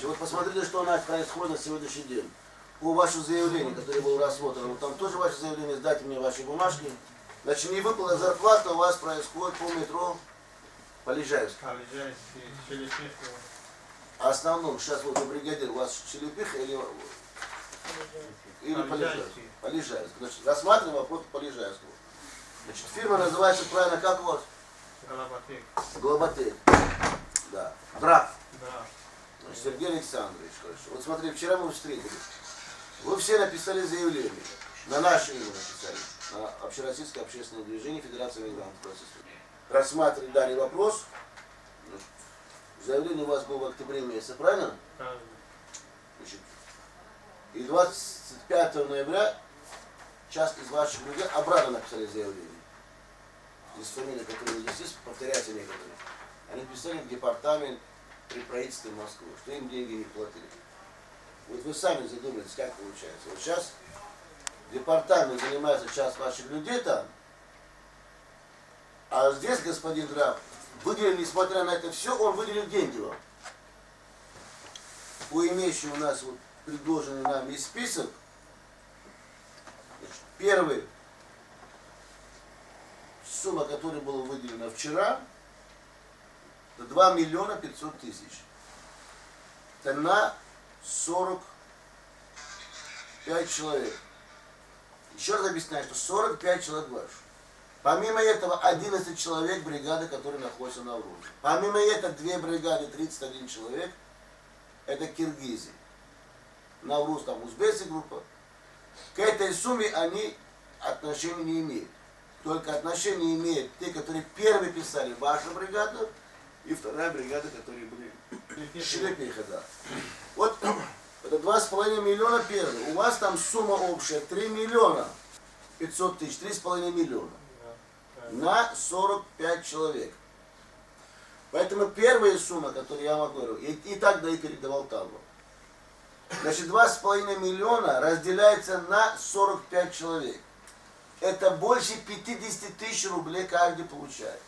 Вот посмотрите, что у нас происходит на сегодняшний день. По вашему заявлению, которое было рассмотрено, там тоже ваше заявление, сдайте мне ваши бумажки. Значит, не выплата зарплата у вас происходит по метро Полежаевского. Основном, сейчас вот бригадир, у вас Челепих или Полежаевский? Полежаевский. Значит, рассматриваем вопрос Полежаевского. Значит, фирма называется правильно как у вас? Глоботек. Да. ДРАП. Значит, Сергей Александрович, хорошо. Вот смотри, вчера мы встретились. Вы все написали заявление. На наше имя написали. На Общероссийское общественное движение Федерации мигрантов. Рассматривали данный вопрос. Заявление у вас было в октябре месяце, правильно? Значит, и 25 ноября часть из ваших людей обратно написали заявление. Здесь фамилии, которые здесь есть, повторяются некоторые. Они писали в департамент при правительстве Москвы, что им деньги не платили. Вот вы сами задумайтесь, как получается. Вот сейчас департамент занимается часть ваших людей там, а здесь господин Граф выделил, несмотря на это все, он выделил деньги вам. По имеющему у нас вот предложенный нами список, значит, первый сумма, которая была выделена вчера, 2 миллиона 500 тысяч. Это на 45 человек. Еще раз объясняю, что 45 человек ваших. Помимо этого 11 человек бригады, которые находятся на Наврузе. Помимо этого 2 бригады, 31 человек. Это Киргизии. Навруз там узбекская группа. К этой сумме они отношения не имеют. Только отношения имеют те, которые первые писали вашу бригаду, и вторая бригада, которые были Челепиха, да. Вот это 2,5 миллиона первый. У вас там сумма общая 3 миллиона 500 тысяч, 3,5 миллиона. На 45 человек. Поэтому первая сумма, которую я вам говорю, и тогда и передавал там. Значит, 2,5 миллиона разделяется на 45 человек. Это больше 50 тысяч рублей каждый получает.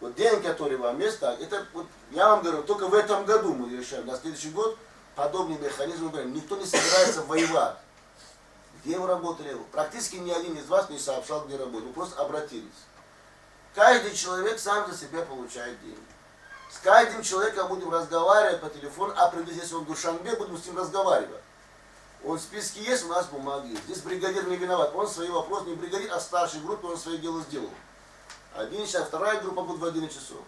Вот деньги, которые вам есть, так, это, вот, я вам говорю, только в этом году мы решаем. На следующий год подобный механизм, никто не собирается воевать. Где вы работали? Практически ни один из вас не сообщал, где работали. Вы просто обратились. Каждый человек сам за себя получает деньги. С каждым человеком будем разговаривать по телефону, а если он в Душанбе, будем с ним разговаривать. Он в списке есть, у нас бумаги есть. Здесь бригадир не виноват. Он свои вопросы, не бригадир, а старшей группе он свое дело сделал. 1 час, вторая группа будет в 11 часов.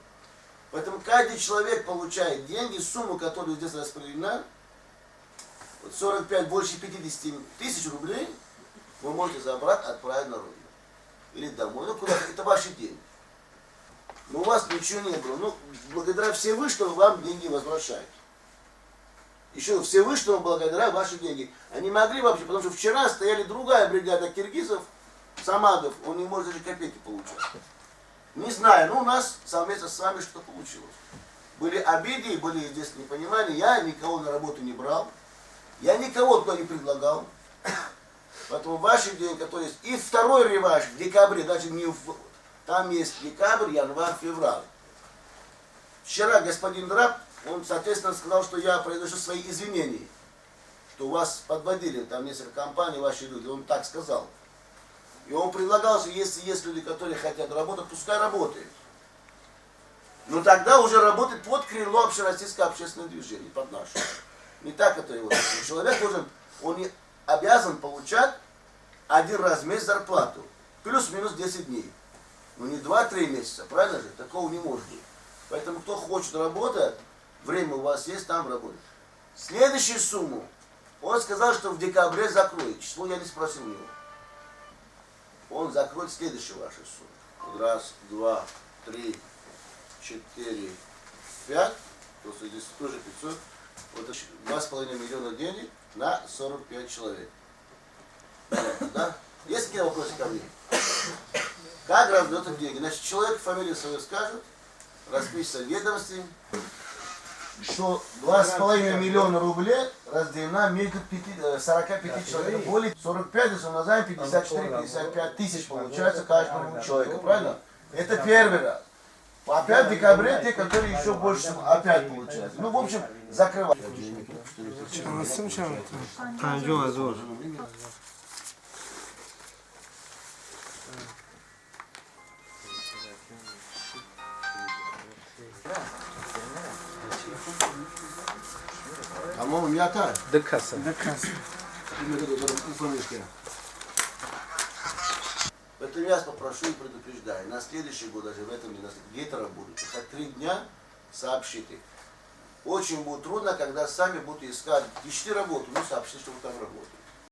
Поэтому каждый человек получает деньги, сумму, которая здесь распределена, вот 45, больше 50 тысяч рублей, вы можете забрать, отправить на родину. Или домой. Ну куда-то, это ваши деньги. Но у вас ничего не было. Ну, благодаря Всевышнему вам деньги возвращают. Еще Всевышнему благодаря ваши деньги. Они могли вообще, потому что вчера стояли другая бригада киргизов, Самадов, он не может даже копейки получать. Не знаю, но у нас совместно с вами что-то получилось. Были обиды, были здесь непонимания. Я никого на работу не брал. Я никого туда не предлагал. Поэтому ваши деньги, которые есть. И второй реваж в декабре, даже не в... Там есть декабрь, январь, февраль. Вчера господин Драб, он, соответственно, сказал, что я произношу свои извинения. Что вас подводили, там несколько компаний, ваши люди. Он так сказал. И он предлагал, что если есть люди, которые хотят работать, пускай работают. Но тогда уже работает под крыло Общероссийского общественного движения, под наше. Не так это его. Человек должен, он не обязан получать 1 раз в месяц зарплату. Плюс-минус 10 дней. Ну не 2-3 месяца, правильно же? Такого не может быть. Поэтому кто хочет работать, время у вас есть, там работать. Следующую сумму, он сказал, что в декабре закроет. Число я не спросил у него. Он закроет следующую вашу сумму. 1, 2, 3, 4, 5. Просто здесь тоже 500. Вот 2,5 миллиона денег на 45 человек. Да? Есть какие вопросы ко мне? Как раздается деньги? Значит, человек фамилию свою скажет, распишется в ведомстве, что 2,5 миллиона рублей разделена между 45 человек. Более 45, если умножаем 54-55 тысяч получается каждому человеку, правильно? Это первый раз. Опять в декабре те, которые еще больше, опять получается. Ну, в общем, закрываем. По-моему, не отдать. Декаса. Поэтому я вас попрошу и предупреждаю. На следующий год, даже в этом не где-то работают. Хоть 3 дня сообщите. Очень будет трудно, когда сами будете искать. Ищите работу, ну сообщите, что вы там работаете.